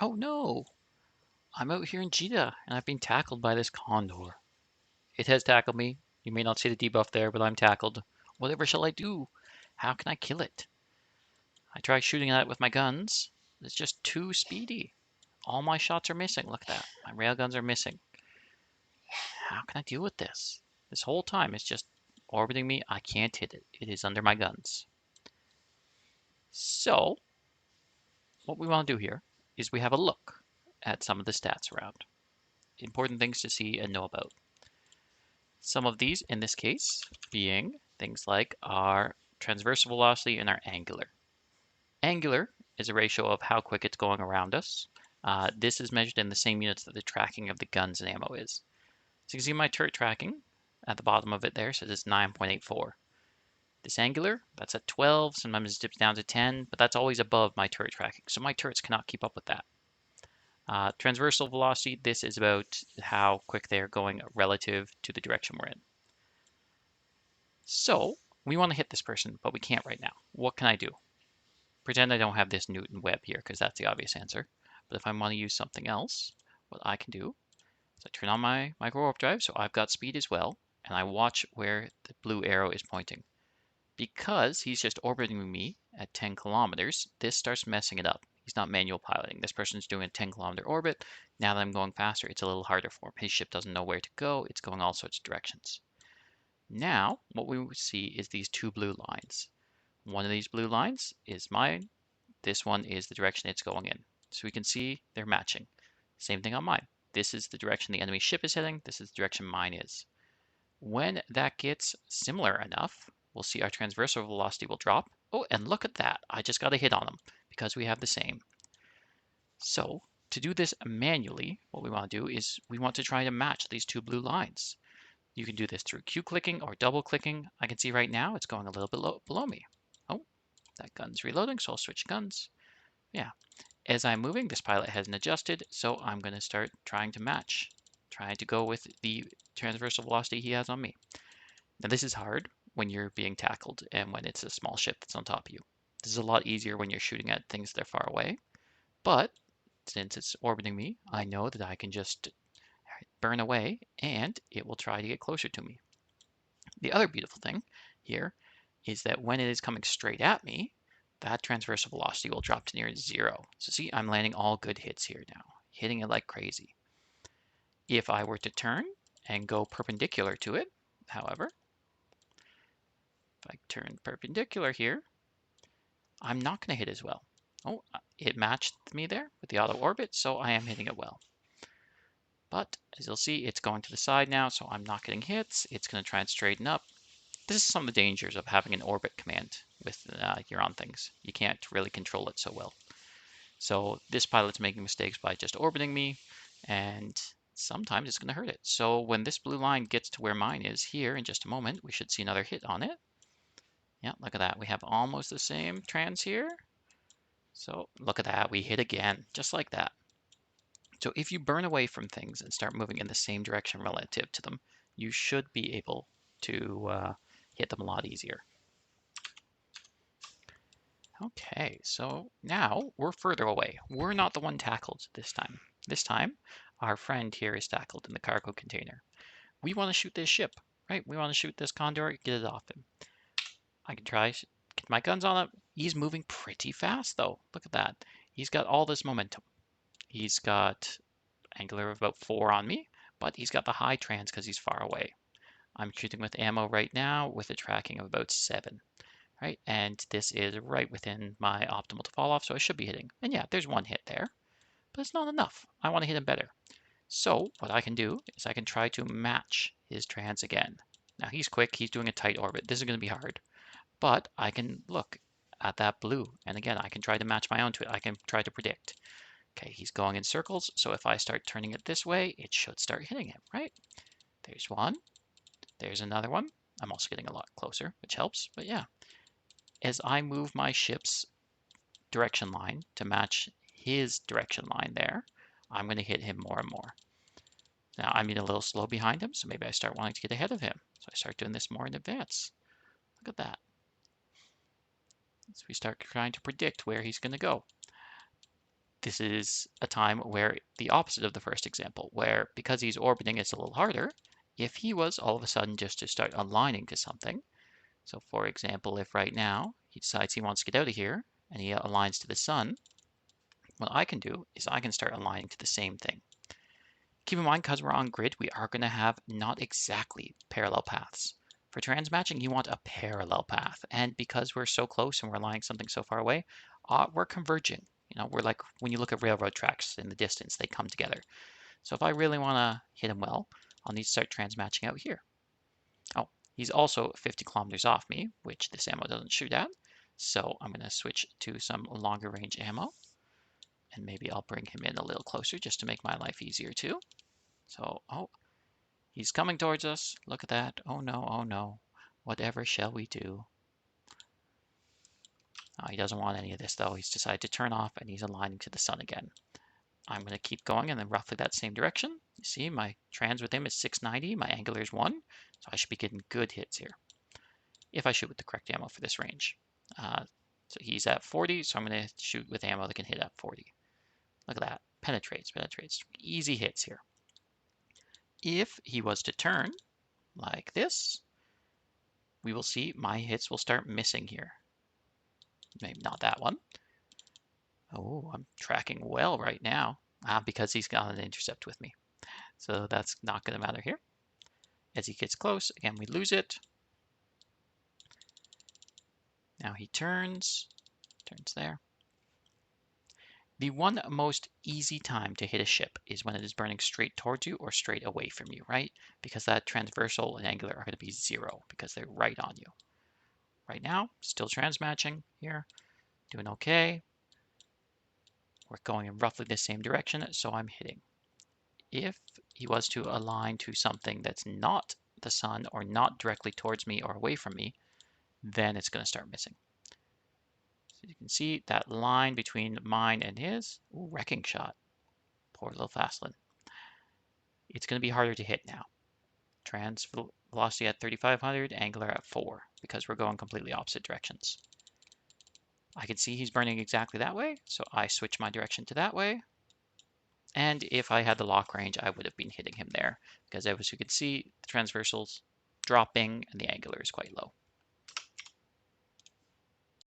Oh no! I'm out here in Jeddah, and I've been tackled by this condor. It has tackled me. You may not see the debuff there, but I'm tackled. Whatever shall I do? How can I kill it? I try shooting at it with my guns. It's just too speedy. All my shots are missing. Look at that. My railguns are missing. How can I deal with this? This whole time it's just orbiting me. I can't hit it. It is under my guns. So, what we want to do here is we have a look at some of the stats around. Important things to see and know about. Some of these, in this case, being things like our transversal velocity and our angular. Angular is a ratio of how quick it's going around us. This is measured in the same units that the tracking of the guns and ammo is. So you can see my turret tracking at the bottom of it there says it's 9.84. This angular, that's at 12, sometimes it dips down to 10, but that's always above my turret tracking, so my turrets cannot keep up with that. Transversal velocity, this is about how quick they are going relative to the direction we're in. So, we want to hit this person, but we can't right now. What can I do? Pretend I don't have this Newton web here, because that's the obvious answer. But if I want to use something else, what I can do is I turn on my micro warp drive, so I've got speed as well, and I watch where the blue arrow is pointing. Because he's just orbiting me at 10 kilometers, this starts messing it up. He's not manual piloting. This person's doing a 10-kilometer orbit. Now that I'm going faster, it's a little harder for him. His ship doesn't know where to go. It's going all sorts of directions. Now, what we see is these two blue lines. One of these blue lines is mine. This one is the direction it's going in. So we can see they're matching. Same thing on mine. This is the direction the enemy ship is heading. This is the direction mine is. When that gets similar enough, we'll see our transversal velocity will drop. Oh, and look at that. I just got a hit on them because we have the same. So to do this manually, what we want to do is we want to try to match these two blue lines. You can do this through Q clicking or double clicking. I can see right now it's going a little bit below me. Oh, that gun's reloading, so I'll switch guns. Yeah, as I'm moving, this pilot hasn't adjusted, so I'm going to start trying to match, trying to go with the transversal velocity he has on me. Now this is hard when you're being tackled and when it's a small ship that's on top of you. This is a lot easier when you're shooting at things that are far away, but since it's orbiting me, I know that I can just burn away and it will try to get closer to me. The other beautiful thing here is that when it is coming straight at me, that transversal velocity will drop to near zero. So see, I'm landing all good hits here now, hitting it like crazy. If I were to turn and go perpendicular to it, however, if I turn perpendicular here, I'm not going to hit as well. Oh, it matched me there with the auto orbit, so I am hitting it well. But as you'll see, it's going to the side now, so I'm not getting hits. It's going to try and straighten up. This is some of the dangers of having an orbit command with you're on things. You can't really control it so well. So this pilot's making mistakes by just orbiting me, and sometimes it's going to hurt it. So when this blue line gets to where mine is here in just a moment, we should see another hit on it. Yeah, look at that. We have almost the same trans here. So look at that. We hit again, just like that. So if you burn away from things and start moving in the same direction relative to them, you should be able to hit them a lot easier. Okay, so now we're further away. We're not the one tackled this time. This time, our friend here is tackled in the cargo container. We want to shoot this ship, right? We want to shoot this condor, get it off him. I can try get my guns on it. He's moving pretty fast though. Look at that. He's got all this momentum. He's got angular of about 4 on me, but he's got the high trans because he's far away. I'm shooting with ammo right now with a tracking of about 7. Right, and this is right within my optimal to fall off, so I should be hitting. And yeah, there's one hit there, but it's not enough. I want to hit him better. So what I can do is I can try to match his trans again. Now he's quick, he's doing a tight orbit. This is going to be hard, but I can look at that blue, and again, I can try to match my own to it. I can try to predict. Okay, he's going in circles, so if I start turning it this way, it should start hitting him, right? There's one. There's another one. I'm also getting a lot closer, which helps, but yeah. As I move my ship's direction line to match his direction line there, I'm going to hit him more and more. Now I'm being a little slow behind him, so maybe I start wanting to get ahead of him. So I start doing this more in advance. Look at that. So we start trying to predict where he's going to go. This is a time where the opposite of the first example, where because he's orbiting, it's a little harder. If he was all of a sudden just to start aligning to something, so for example, if right now he decides he wants to get out of here and he aligns to the sun, what I can do is I can start aligning to the same thing. Keep in mind, because we're on grid, we are going to have not exactly parallel paths. For transmatching, you want a parallel path. And because we're so close and we're aligning something so far away, we're converging. We're like when you look at railroad tracks in the distance, they come together. So if I really want to hit him well, I'll need to start transmatching out here. Oh, he's also 50 kilometers off me, which this ammo doesn't shoot at. So I'm going to switch to some longer range ammo. And maybe I'll bring him in a little closer just to make my life easier too. So, oh, he's coming towards us. Look at that. Oh no, oh no. Whatever shall we do? Oh, he doesn't want any of this though. He's decided to turn off and he's aligning to the sun again. I'm going to keep going in roughly that same direction. You see, my trans with him is 690. My angular is 1. So I should be getting good hits here. If I shoot with the correct ammo for this range. So he's at 40, so I'm going to shoot with ammo that can hit at 40. Look at that. Penetrates. Easy hits here. If he was to turn like this, we will see my hits will start missing here. Maybe not that one. Oh, I'm tracking well right now because he's got an intercept with me. So that's not going to matter here. As he gets close, again, we lose it. Now he turns there. The one most easy time to hit a ship is when it is burning straight towards you or straight away from you, right? Because that transversal and angular are going to be 0 because they're right on you. Right now, still transmatching here, doing okay. We're going in roughly the same direction, so I'm hitting. If he was to align to something that's not the sun or not directly towards me or away from me, then it's going to start missing. So you can see that line between mine and his. Ooh, wrecking shot. Poor little Fastlin. It's going to be harder to hit now. Trans velocity at 3,500, angular at 4, because we're going completely opposite directions. I can see he's burning exactly that way, so I switch my direction to that way. And if I had the lock range, I would have been hitting him there, because as you can see, the transversal's dropping and the angular is quite low.